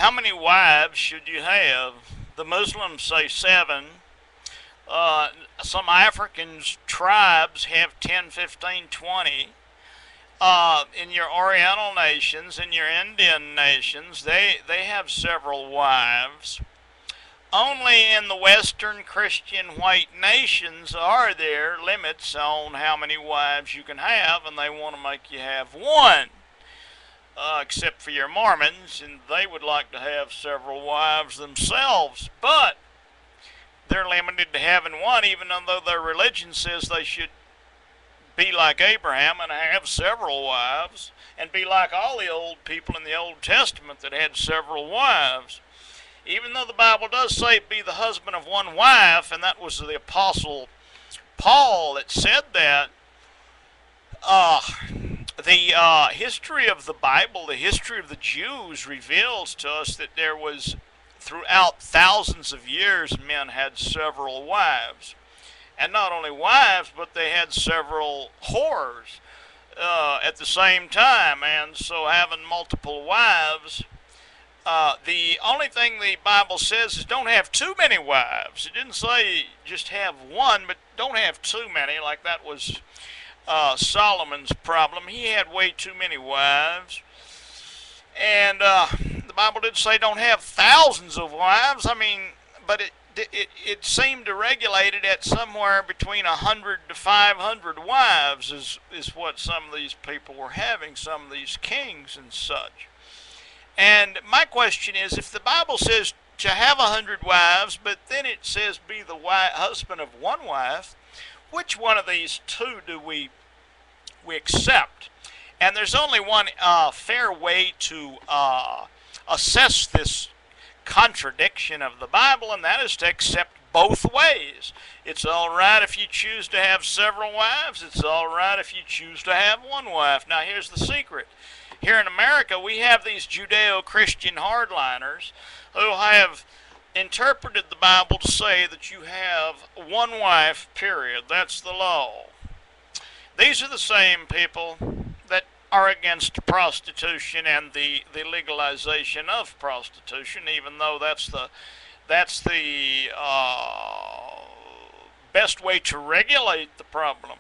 how many wives should you have? The Muslims say 7. Some African tribes have 10, 15, 20. In your Oriental nations, in your Indian nations, they have several wives. Only in the Western Christian white nations are there limits on how many wives you can have, and they want to make you have one. Except for your Mormons, and they would like to have several wives themselves, but they're limited to having one, even though their religion says they should be like Abraham and have several wives, and be like all the old people in the Old Testament that had several wives. Even though the Bible does say be the husband of one wife, and that was the Apostle Paul that said that, the history of the Bible, the history of the Jews reveals to us that there was, throughout thousands of years, men had several wives. And not only wives, but they had several whores at the same time. And so having multiple wives, the only thing the Bible says is don't have too many wives. It didn't say just have one, but don't have too many, like that was Solomon's problem. He had way too many wives. And the Bible did say don't have thousands of wives. I mean, but it seemed to regulate it at somewhere between 100 to 500 wives is what some of these people were having, some of these kings and such. And my question is, if the Bible says to have 100 wives, but then it says be the husband of one wife, which one of these two do we accept? And there's only one fair way to assess this contradiction of the Bible, and that is to accept both ways. It's all right if you choose to have several wives. It's all right if you choose to have one wife. Now here's the secret. Here in America, we have these Judeo-Christian hardliners who have interpreted the Bible to say that you have one wife, period. That's the law. These are the same people that are against prostitution and the legalization of prostitution, even though that's the best way to regulate the problem.